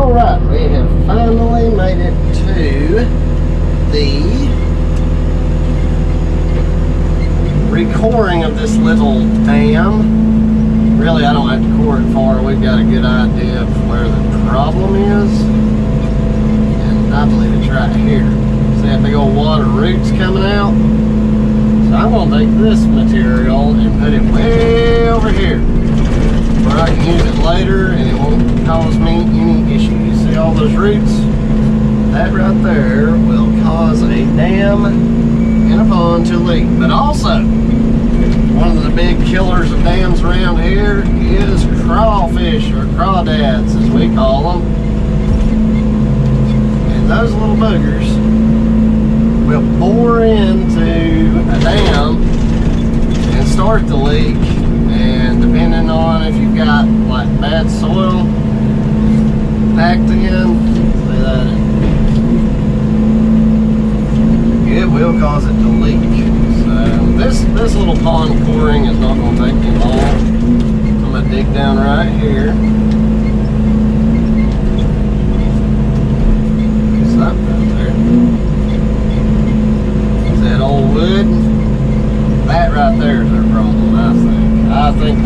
Alright, we have finally made it to the recoring of this little dam. Really, I don't have to core it far. We've got a good idea of where the problem is. And I believe it's right here. See that big old wad of roots coming out? So I'm going to take this material and put it way over here, where I can use it later and it won't cause me any issues. See all those roots? That right there will cause a dam and a pond to leak. But also, one of the big killers of dams around here is crawfish, or crawdads as we call them. And those little boogers will bore into a dam and start to leak. And depending on if you've got like bad soil packed in, say that, it will cause it to leak. So this little pond coring is not going to take me long. I'm going to dig down right here. Something right there. Is that old wood? That right there is our problem, I think. I think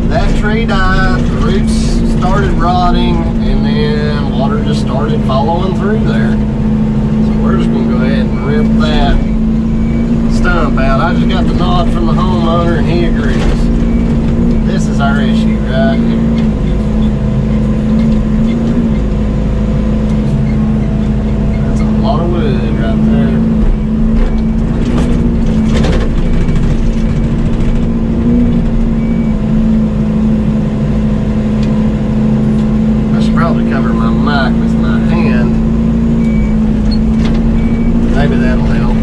that tree died, the roots started rotting, and then water just started following through there. So we're just going to go ahead and rip that stump out. I just got the nod from the homeowner and he agrees. This is our issue right here. That's a lot of wood right there. Probably cover my mic with my hand. Maybe that'll help.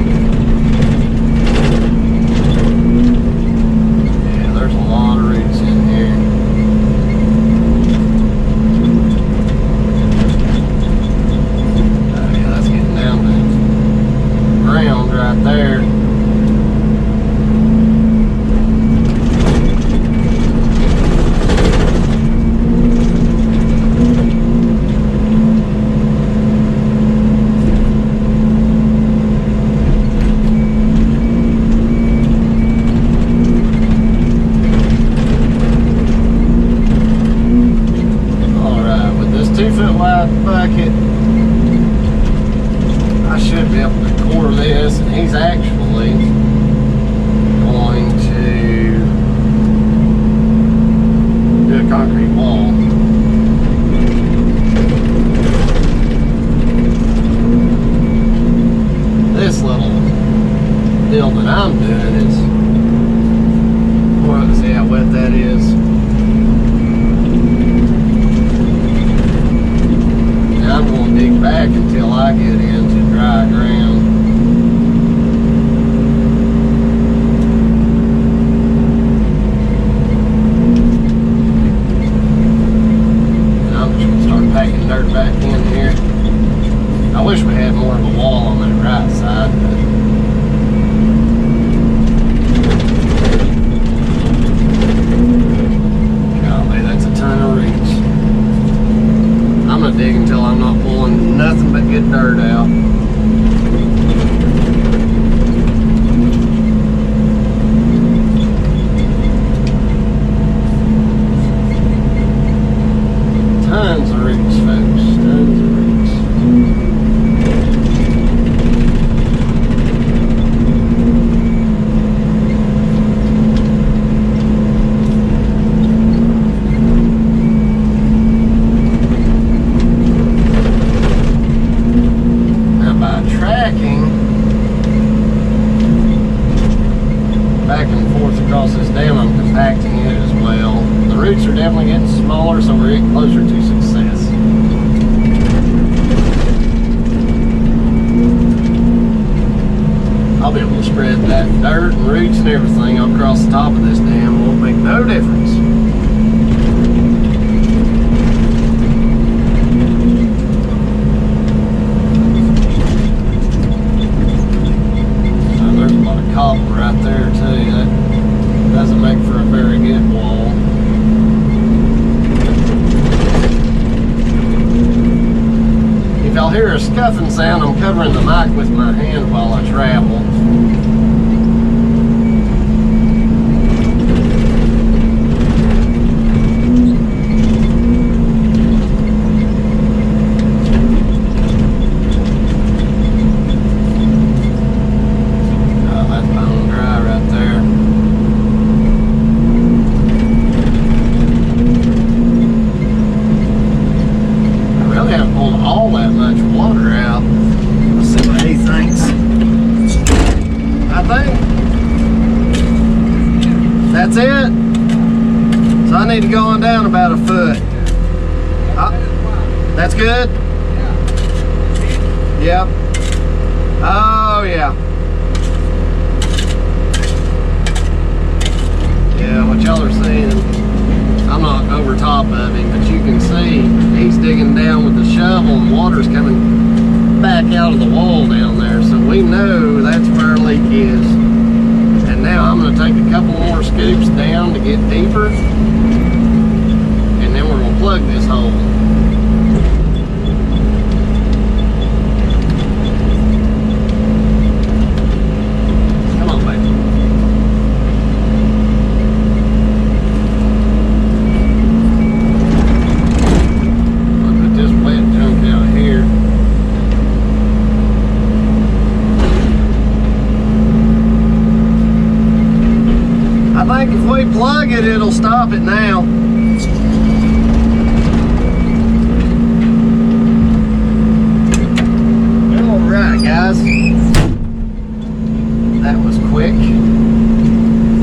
Yeah, there's a lot of roots in here. Oh yeah, that's getting down to the ground right there. Bucket, I should be able to core this, and he's actually going to do a concrete wall. This little deal that I'm doing is, well, let's see how wet that is. I'm going to dig back until I get into dry ground. And I'm just going to start packing dirt back in here. I wish we had more of a wall on that right side, but golly, that's a ton of roots. I'm going to dig until I'm not pulling nothing but good dirt out. Tons of roots, folks. Tons of roots. Back and forth across this dam, I'm compacting it as well. The roots are definitely getting smaller, so we're getting closer to success. I'll be able to spread that dirt and roots and everything across the top of this dam. It won't make no difference. There's a lot of copper right there too. That doesn't make for a very good wall. hear a scuffing sound. I'm covering the mic with my hand while I travel. That's it. So I need to go on down about a foot. That's good? Yep. Oh yeah. Yeah, what y'all are seeing, I'm not over top of him, but you can see he's digging down with the shovel and water's coming back out of the wall down there. So we know that's where our leak is. Now I'm going to take a couple more scoops down to get deeper, and then we're going to plug this hole. Come on, baby. I'll put this wet junk out here. I think if we plug it, it'll stop it now. Alright guys, that was quick.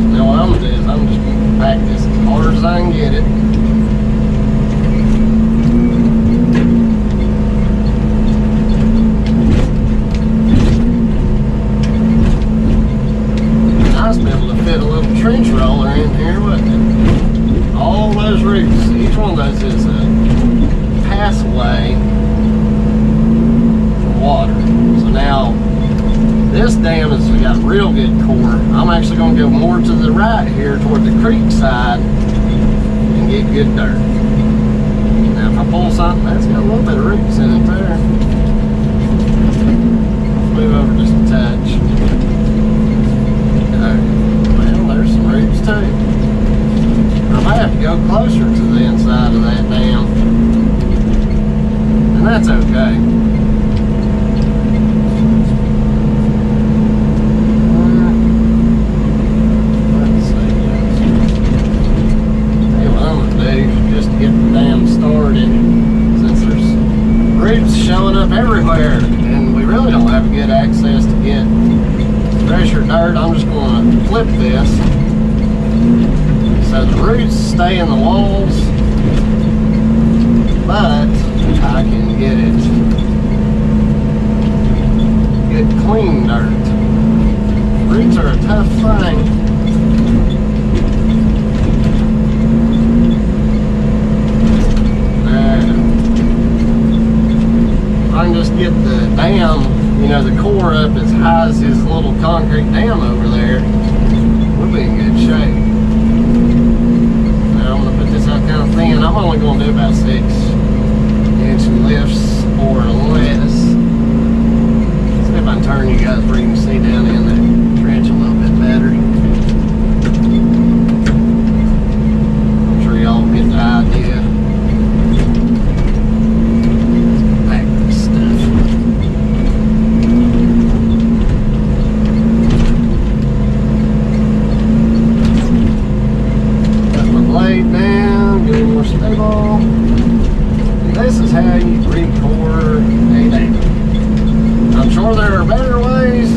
Now what I'm going to do is I'm just going to pack this as hard as I can get it. Nice to be able to fit a little trench roller in here, wouldn't it? All those roots, each one of those is a passway for water. So now this dam has got real good core. I'm actually going to go more to the right here toward the creek side and get good dirt. Now if I pull something that's got a little bit of roots in it there, let's move over just a touch. Well, there's some roots too. I might have to go closer to the inside of that dam, and that's okay. Let's see. Hey, what I'm going to do, just to get the dam started, since there's roots showing up everywhere, and we really don't have good access to get pressure dirt, I'm just going to flip this so the roots stay in the walls, but I can get it good clean dirt. Roots are a tough thing. I can just get the dam, you know, the core up as high as his little concrete dam over there, we'll be in good shape. Now I'm going to put this out kind of thin. I'm only going to do about 6-inch lifts or less. See if I can turn you guys where you can see down in the trench a little bit better. I'm sure y'all get the idea. Stable. And this is how you re-core a dam. I'm sure there are better ways,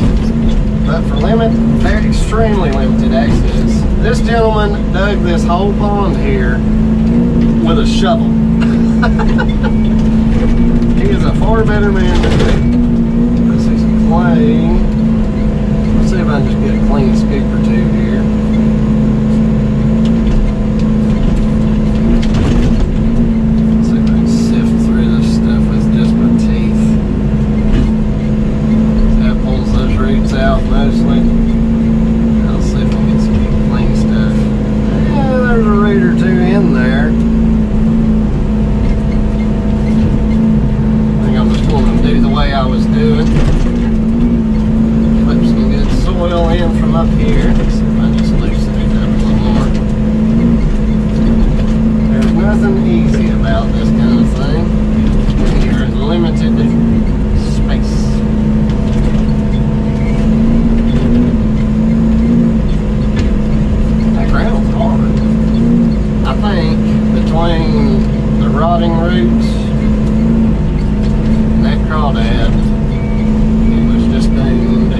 but for they're extremely limited access. This gentleman dug this whole pond here with a shovel. He is a far better man than me. Let's see some clay. Let's see if I can just get a clean scoop or two here. Out mostly. I'll see if we can get some clean stuff. Yeah, there's a root or two in there. I think I'm just going to do crawdad. It was just doomed. I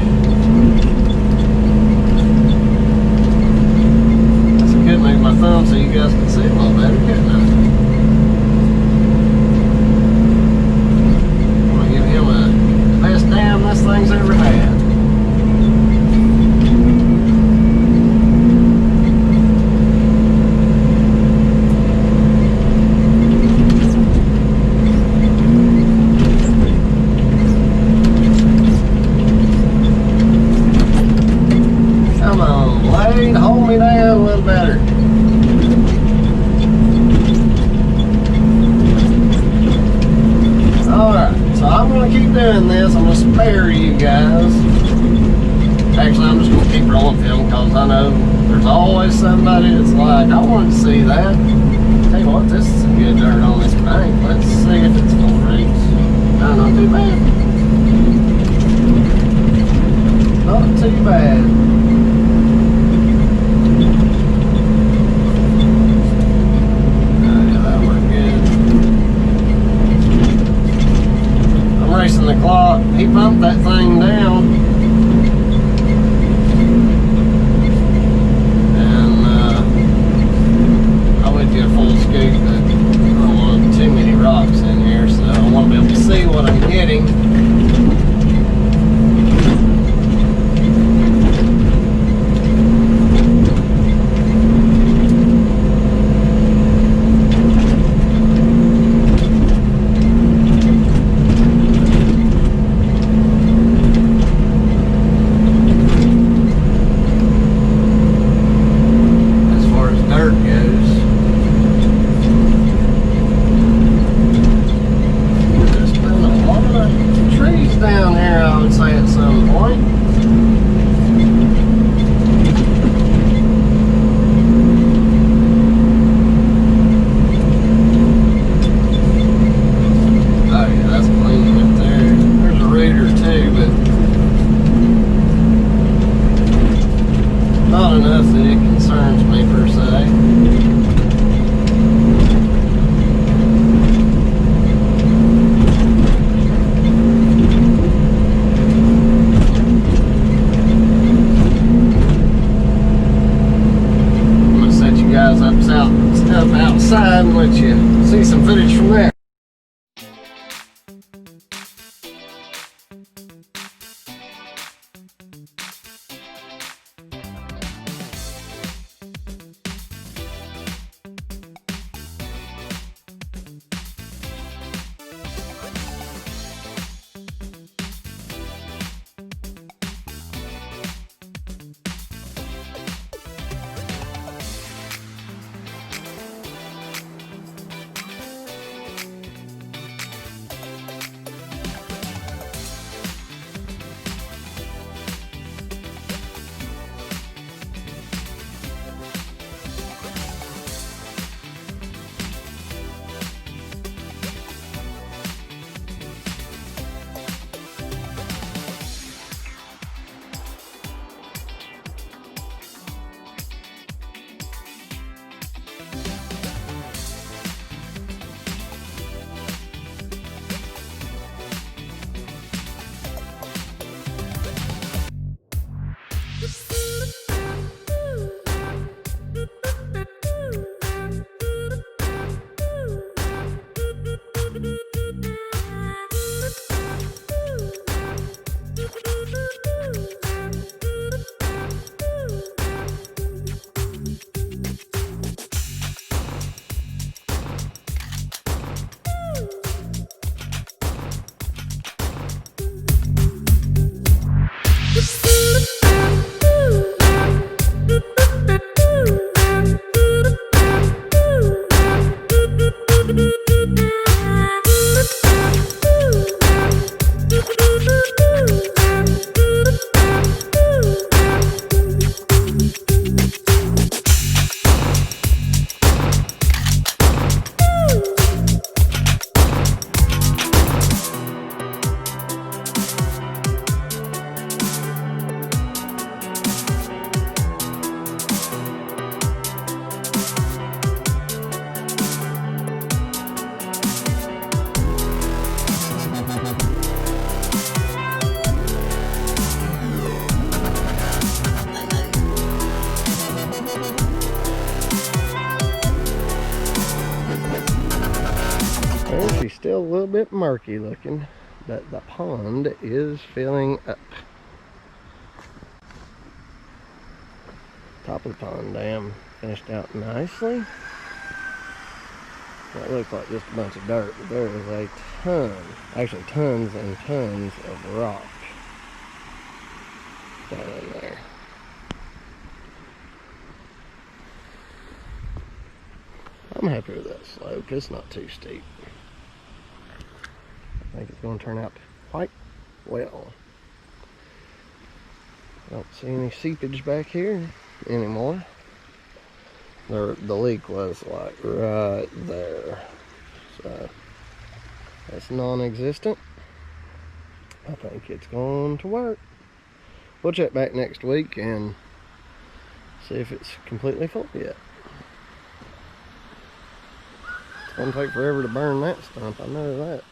could move my thumb so you guys can see a little better, couldn't I? I'm gonna give him a best dam this thing's ever had. Hold me down a little better. Alright, so I'm going to keep doing this. I'm going to spare you guys. Actually, I'm just going to keep rolling film because I know there's always somebody that's like, I want to see that. Tell you what, this is some good dirt on this bank. Let's see if it's going to reach. No, not too bad. Not too bad. Racing the clock. He pumped that thing down, and I would get a full scoop, but I don't want too many rocks in here, so I want to be able to see what I'm getting. Down here, I would say at some point. Oh yeah, that's clean right there. There's a rooter too, but not enough that it concerns me per se. Up outside and let you see some footage from there. still a little bit murky looking, but the pond is filling up. Top of the pond dam finished out nicely. That looks like just a bunch of dirt, but there is a ton, actually tons and tons of rock down in there. I'm happy with that slope. It's not too steep. I think it's going to turn out quite well. Don't see any seepage back here anymore. The leak was like right there, so that's non-existent. I think it's going to work. We'll check back next week and see if it's completely full yet. It's gonna take forever to burn that stump, I know that.